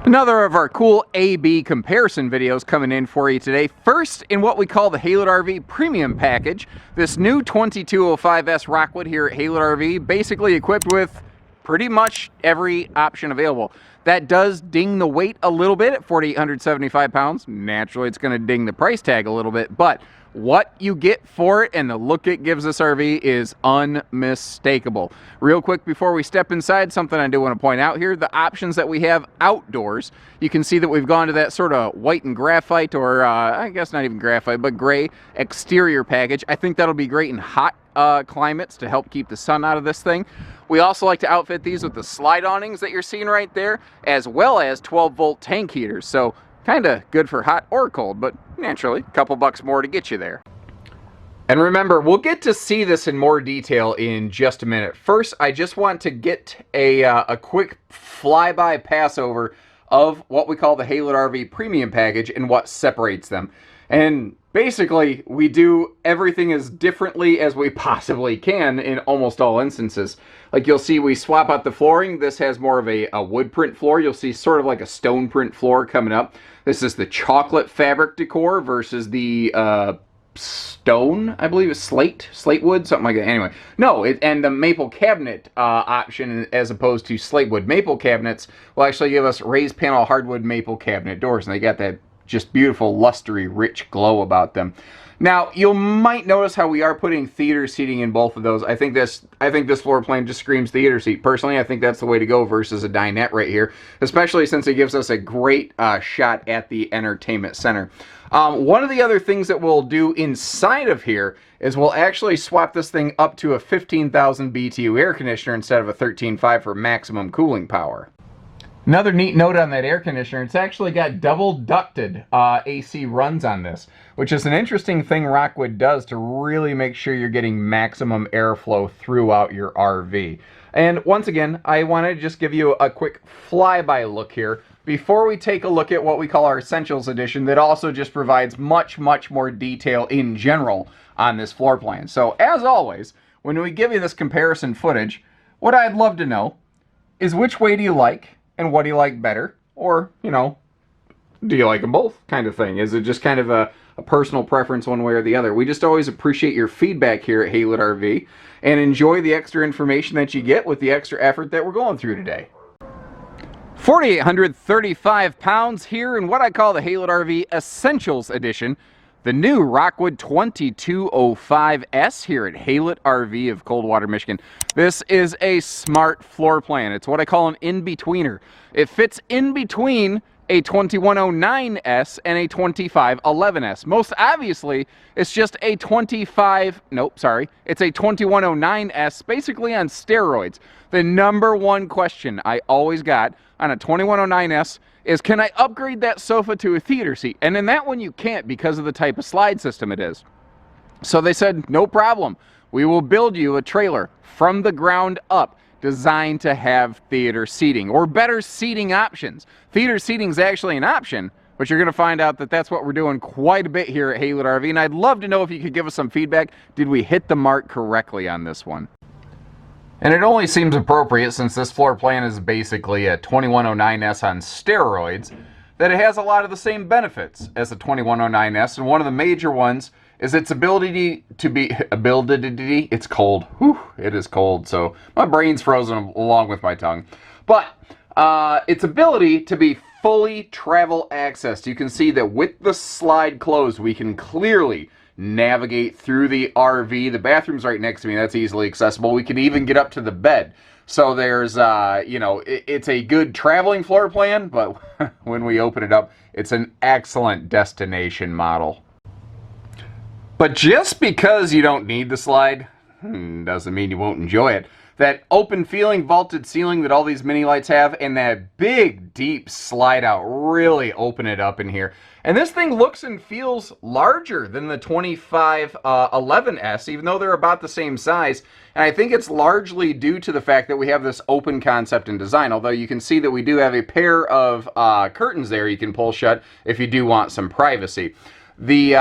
Another of our cool A-B comparison videos coming in for you today. First, in what we call the Haylett RV Premium Package, this new 2205S Rockwood here at Haylett RV, basically equipped with pretty much every option available. That does ding the weight a little bit at 4,875 pounds. Naturally, it's going to ding the price tag a little bit, but what you get for it and the look it gives this RV is unmistakable. Real quick before we step inside, something I do want to point out here, the options that we have outdoors, you can see that we've gone to that sort of white and graphite, or I guess not even graphite, but gray exterior package. I think that'll be great in hot climates to help keep the sun out of this thing. We also like to outfit these with the slide awnings that you're seeing right there, as well as 12-volt tank heaters. So kind of good for hot or cold, but naturally, a couple bucks more to get you there. And remember, we'll get to see this in more detail in just a minute. First, I just want to get a quick flyby pass over of what we call the Haylett RV Premium Package and what separates them. And basically, we do everything as differently as we possibly can in almost all instances. Like you'll see, we swap out the flooring. This has more of a wood print floor. You'll see sort of like a stone print floor coming up. This is the chocolate fabric decor versus the stone, I believe it's slate wood, something like that. Anyway, no, and the maple cabinet option as opposed to slate wood. Maple cabinets will actually give us raised panel hardwood maple cabinet doors, and they got that just beautiful, lustery, rich glow about them. Now, you might notice how we are putting theater seating in both of those. I think this floor plan just screams theater seat. Personally, I think that's the way to go versus a dinette right here, especially since it gives us a great shot at the entertainment center. One of the other things that we'll do inside of here is we'll actually swap this thing up to a 15,000 BTU air conditioner instead of a 13.5 for maximum cooling power. Another neat note on that air conditioner, it's actually got double ducted AC runs on this, which is an interesting thing Rockwood does to really make sure you're getting maximum airflow throughout your RV. And once again, I want to just give you a quick flyby look here before we take a look at what we call our Essentials Edition that also just provides much, much more detail in general on this floor plan. So as always, when we give you this comparison footage, what I'd love to know is which way do you like? And what do you like better? Or, you know, do you like them both kind of thing? Is it just kind of a personal preference one way or the other? We just always appreciate your feedback here at Haylett RV and enjoy the extra information that you get with the extra effort that we're going through today. 4,835 pounds here in what I call the Haylett RV Essentials Edition. The new Rockwood 2205S here at Haylett RV of Coldwater, Michigan. This is a smart floor plan. It's what I call an in-betweener. It fits in between a 2109S and a 2511S. Most obviously, it's just a it's a 2109S, basically on steroids. The number one question I always got on a 2109S is, can I upgrade that sofa to a theater seat? And in that one you can't because of the type of slide system it is. So they said, no problem. We will build you a trailer from the ground up designed to have theater seating or better seating options. Theater seating is actually an option, but you're going to find out that that's what we're doing quite a bit here at Haylett RV. And I'd love to know if you could give us some feedback. Did we hit the mark correctly on this one? And it only seems appropriate, since this floor plan is basically a 2109S on steroids, that it has a lot of the same benefits as the 2109S, and one of the major ones is its ability to be, it's cold, whew, it is cold, so my brain's frozen along with my tongue, but its ability to be fully travel accessed. You can see that with the slide closed, we can clearly navigate through the RV. The bathroom's right next to me. That's easily accessible. We can even get up to the bed. So there's, you know, it's a good traveling floor plan, but when we open it up, it's an excellent destination model. But just because you don't need the slide doesn't mean you won't enjoy it. That open feeling vaulted ceiling that all these mini lights have, and that big deep slide out really open it up in here. And this thing looks and feels larger than the 2511S, even though they're about the same size. And I think it's largely due to the fact that we have this open concept and design, although you can see that we do have a pair of curtains there you can pull shut if you do want some privacy. The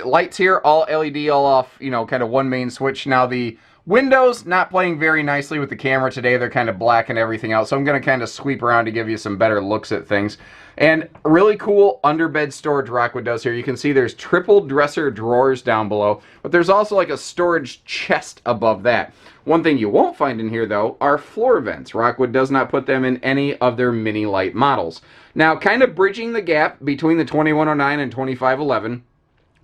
lights here, all LED, all off, you know, kind of one main switch. Now the Windows not playing very nicely with the camera today. They're kind of black and everything else, so I'm going to kind of sweep around to give you some better looks at things. And really cool underbed storage Rockwood does here. You can see there's triple dresser drawers down below, but there's also like a storage chest above that. One thing you won't find in here, though, are floor vents. Rockwood does not put them in any of their mini light models. Now, kind of bridging the gap between the 2109 and 2511,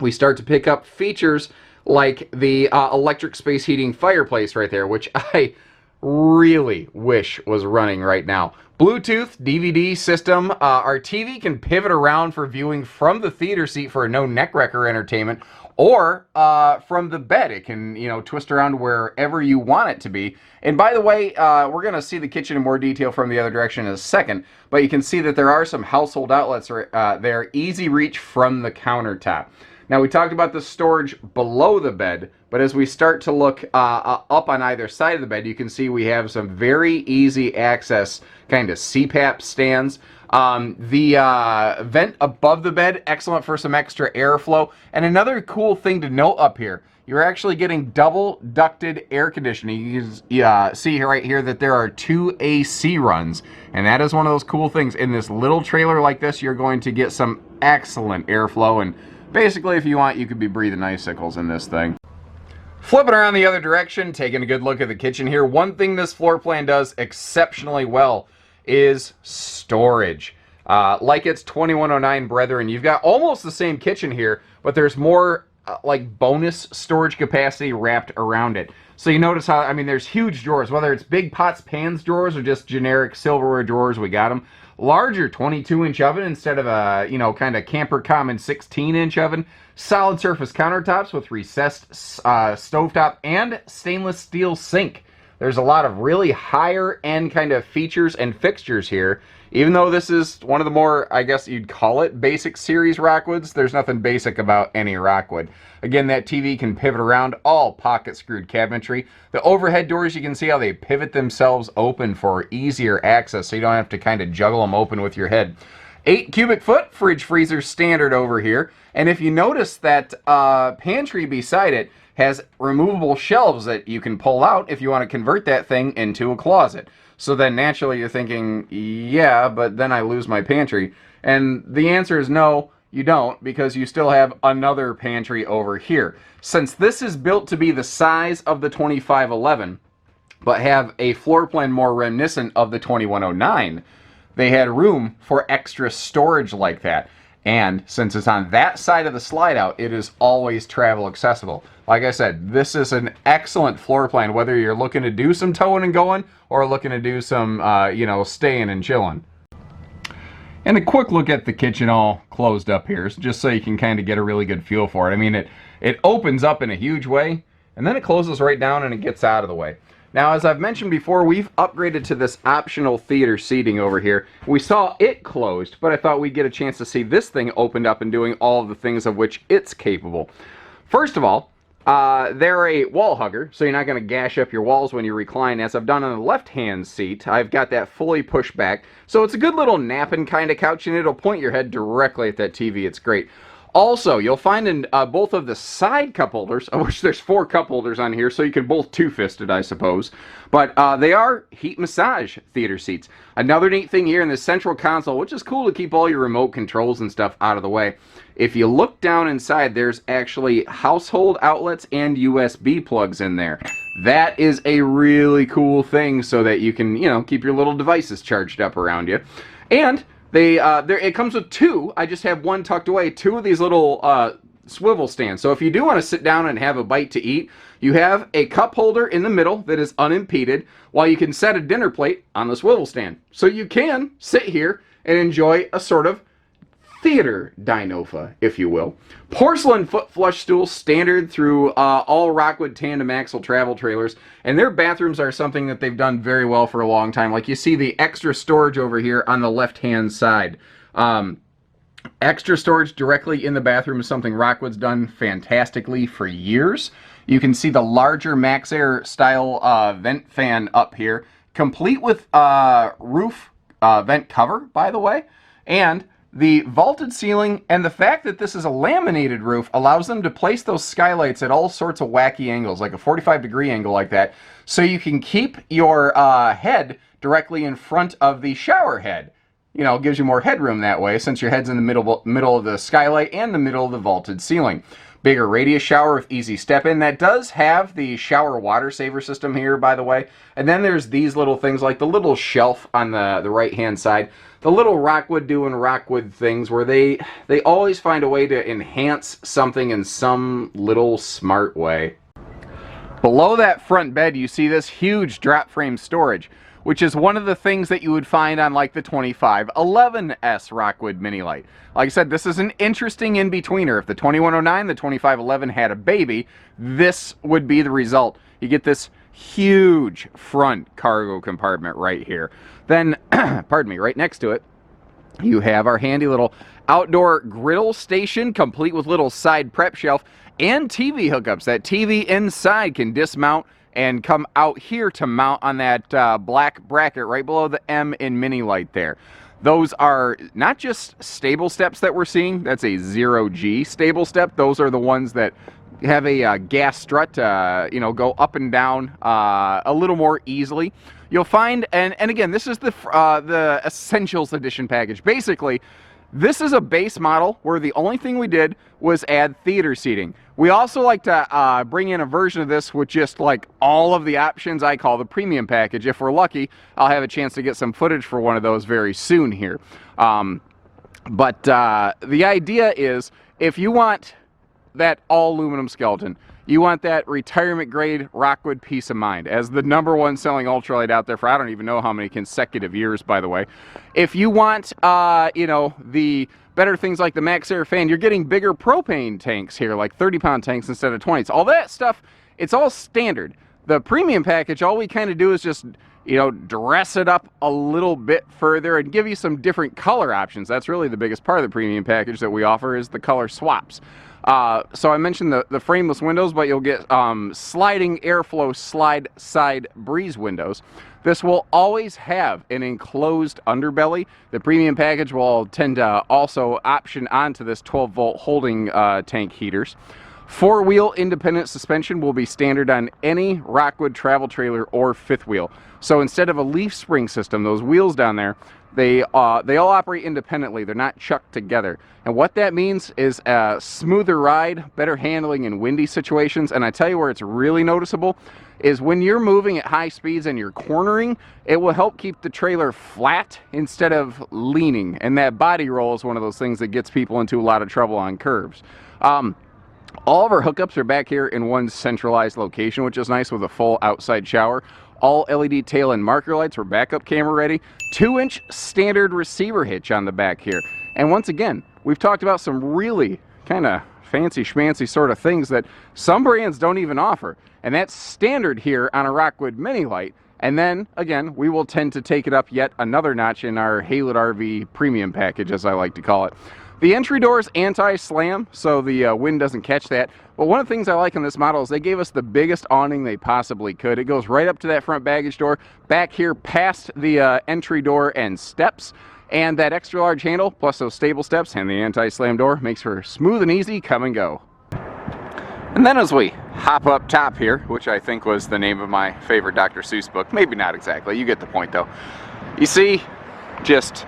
we start to pick up features like the electric space heating fireplace right there, which I really wish was running right now. Bluetooth, DVD system. Our TV can pivot around for viewing from the theater seat for a no neck wrecker entertainment, or from the bed. It can, you know, twist around wherever you want it to be. And by the way, we're going to see the kitchen in more detail from the other direction in a second, but you can see that there are some household outlets there, easy reach from the countertop. Now, we talked about the storage below the bed, but as we start to look up on either side of the bed, you can see we have some very easy access kind of CPAP stands. The vent above the bed, excellent for some extra airflow. And another cool thing to note up here, you're actually getting double ducted air conditioning. You can see right here that there are 2 AC runs, and that is one of those cool things. In this little trailer like this, you're going to get some excellent airflow, and basically, if you want, you could be breathing icicles in this thing. Flipping around the other direction, taking a good look at the kitchen here, one thing this floor plan does exceptionally well is storage. Like its 2109 brethren, you've got almost the same kitchen here, but there's more like bonus storage capacity wrapped around it. So you notice how, I mean, there's huge drawers, whether it's big pots, pans drawers, or just generic silverware drawers, we got them. Larger 22-inch oven instead of a, you know, kind of camper common 16-inch oven. Solid surface countertops with recessed stovetop and stainless steel sink. There's a lot of really higher end kind of features and fixtures here. Even though this is one of the more, I guess you'd call it, basic series Rockwoods, there's nothing basic about any Rockwood. Again, that TV can pivot around, all pocket screwed cabinetry. The overhead doors, you can see how they pivot themselves open for easier access, so you don't have to kind of juggle them open with your head. 8 cubic foot fridge freezer standard over here. And if you notice that pantry beside it has removable shelves that you can pull out if you want to convert that thing into a closet. So then naturally you're thinking, yeah, but then I lose my pantry. And the answer is no, you don't, because you still have another pantry over here. Since this is built to be the size of the 2511, but have a floor plan more reminiscent of the 2109, they had room for extra storage like that. And since it's on that side of the slide out, it is always travel accessible. Like I said, this is an excellent floor plan, whether you're looking to do some towing and going or looking to do some, you know, staying and chilling. And a quick look at the kitchen all closed up here, just so you can kind of get a really good feel for it. I mean, it opens up in a huge way, and then it closes right down and it gets out of the way. Now, as I've mentioned before, we've upgraded to this optional theater seating over here. We saw it closed, but I thought we'd get a chance to see this thing opened up and doing all of the things of which it's capable. First of all, they're a wall hugger, so you're not going to gash up your walls when you recline. As I've done on the left-hand seat, I've got that fully pushed back. So it's a good little napping kind of couch, and it'll point your head directly at that TV. It's great. Also, you'll find in both of the side cup holders, of which there's 4 cup holders on here, so you can both two-fist it, I suppose. But they are heat massage theater seats. Another neat thing here in the central console, which is cool to keep all your remote controls and stuff out of the way. If you look down inside, there's actually household outlets and USB plugs in there. That is a really cool thing so that you can, you know, keep your little devices charged up around you. And it comes with 2, I just have one tucked away, 2 of these little swivel stands. So if you do want to sit down and have a bite to eat, you have a cup holder in the middle that is unimpeded, while you can set a dinner plate on the swivel stand. So you can sit here and enjoy a sort of theater dinofa, if you will. Porcelain foot flush stools, standard through all Rockwood tandem axle travel trailers, and their bathrooms are something that they've done very well for a long time. Like you see the extra storage over here on the left-hand side. Extra storage directly in the bathroom is something Rockwood's done fantastically for years. You can see the larger MaxxAir style vent fan up here, complete with roof vent cover, by the way, and the vaulted ceiling and the fact that this is a laminated roof allows them to place those skylights at all sorts of wacky angles, like a 45-degree angle like that, so you can keep your head directly in front of the shower head. You know, it gives you more headroom that way, since your head's in the middle of the skylight and the middle of the vaulted ceiling. Bigger radius shower with easy step in. That does have the shower water saver system here, by the way. And then there's these little things like the little shelf on the right hand side. The little Rockwood doing Rockwood things where they always find a way to enhance something in some little smart way. Below that front bed you see this huge drop frame storage, which is one of the things that you would find on like the 2511S Rockwood Mini Lite. Like I said, this is an interesting in-betweener. If the 2109, the 2511 had a baby, this would be the result. You get this huge front cargo compartment right here. Then, pardon me, right next to it, you have our handy little outdoor griddle station, complete with little side prep shelf and TV hookups. That TV inside can dismount and come out here to mount on that black bracket right below the M in Mini Lite there. Those are not just stable steps that we're seeing. That's a 0G stable step. Those are the ones that have a gas strut, you know, go up and down a little more easily. You'll find, and again, this is the Essentials Edition package. Basically, this is a base model where the only thing we did was add theater seating. We also like to bring in a version of this with just like all of the options I call the premium package. If we're lucky, I'll have a chance to get some footage for one of those very soon here. But the idea is, if you want that all aluminum skeleton, you want that retirement grade Rockwood peace of mind as the #1 selling ultralight out there for I don't even know how many consecutive years, by the way. If you want, you know, the better things like the Max Air fan, you're getting bigger propane tanks here, like 30-pound tanks instead of 20s. All that stuff, it's all standard. The premium package, all we kind of do is just, you know, dress it up a little bit further and give you some different color options. That's really the biggest part of the premium package that we offer, is the color swaps. So I mentioned the frameless windows, but you'll get sliding airflow slide side breeze windows. This will always have an enclosed underbelly. The premium package will tend to also option onto this 12-volt holding tank heaters. 4-wheel independent suspension will be standard on any Rockwood travel trailer or fifth wheel. So instead of a leaf spring system, those wheels down there, they all operate independently. They're not chucked together. And what that means is a smoother ride, better handling in windy situations. And I tell you where it's really noticeable is when you're moving at high speeds and you're cornering, it will help keep the trailer flat instead of leaning. And that body roll is one of those things that gets people into a lot of trouble on curves. All of our hookups are back here in one centralized location, which is nice, with a full outside shower. All LED tail and marker lights were backup camera ready. 2-inch standard receiver hitch on the back here. And once again, we've talked about some really kind of fancy schmancy sort of things that some brands don't even offer. And that's standard here on a Rockwood Mini Lite. And then, again, we will tend to take it up yet another notch in our Haylett RV premium package, as I like to call it. The entry door is anti-slam, so the wind doesn't catch that. But one of the things I like in this model is they gave us the biggest awning they possibly could. It goes right up to that front baggage door, back here past the entry door and steps. And that extra large handle, plus those stable steps and the anti-slam door, makes for smooth and easy come and go. And then as we hop up top here, which I think was the name of my favorite Dr. Seuss book, maybe not exactly, you get the point though. You see, just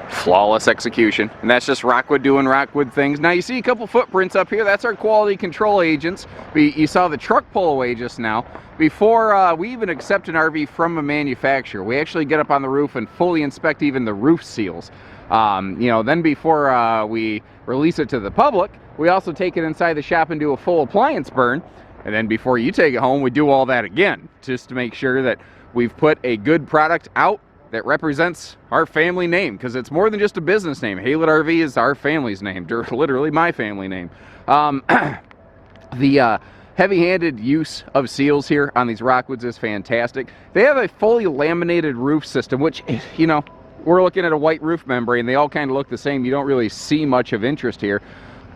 flawless execution, and that's just Rockwood doing Rockwood things. Now you see a couple footprints up here. That's our quality control agents. You saw the truck pull away just now. Before we even accept an RV from a manufacturer, we actually get up on the roof and fully inspect even the roof seals. You know, then before we release it to the public, we also take it inside the shop and do a full appliance burn. And then before you take it home, we do all that again, just to make sure that we've put a good product out that represents our family name, because it's more than just a business name. Haylett RV is our family's name, literally my family name. The heavy-handed use of seals here on these Rockwoods is fantastic. They have a fully laminated roof system, which, you know, we're looking at a white roof membrane. They all kind of look the same. You don't really see much of interest here.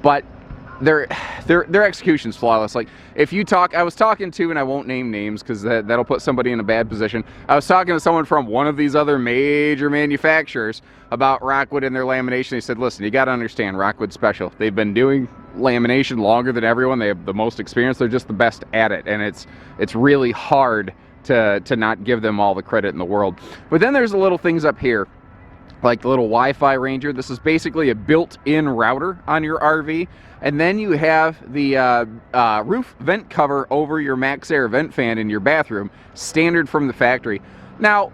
But their execution's flawless. Like, if you talk, I was talking to, and I won't name names because that'll put somebody in a bad position. I was talking to someone from one of these other major manufacturers about Rockwood and their lamination. They said, listen, you got to understand, Rockwood's special. They've been doing lamination longer than everyone. They have the most experience. They're just the best at it, and it's really hard to not give them all the credit in the world. But then there's the little things up here, like the little Wi-Fi ranger. This is basically a built-in router on your RV. And then you have the roof vent cover over your MaxxAir vent fan in your bathroom, standard from the factory. Now,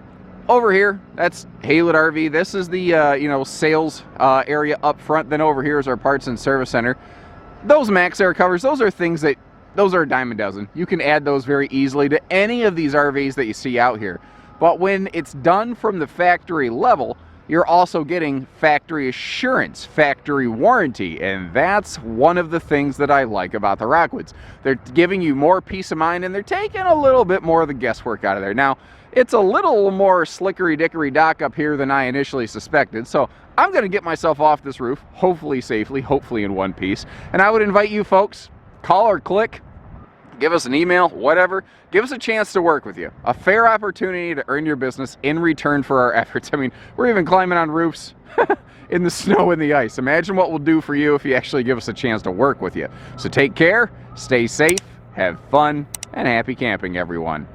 over here, that's Haylett RV. This is the you know, sales area up front. Then over here is our parts and service center. Those MaxxAir covers, those are things that, those are a dime a dozen. You can add those very easily to any of these RVs that you see out here. But when it's done from the factory level, you're also getting factory assurance, factory warranty, and that's one of the things that I like about the Rockwoods. They're giving you more peace of mind, and they're taking a little bit more of the guesswork out of there. Now, it's a little more slickery-dickory-dock up here than I initially suspected, so I'm going to get myself off this roof, hopefully safely, hopefully in one piece, and I would invite you folks, call or click, give us an email, whatever. Give us a chance to work with you. A fair opportunity to earn your business in return for our efforts. I mean, we're even climbing on roofs in the snow and the ice. Imagine what we'll do for you if you actually give us a chance to work with you. So take care, stay safe, have fun, and happy camping, everyone.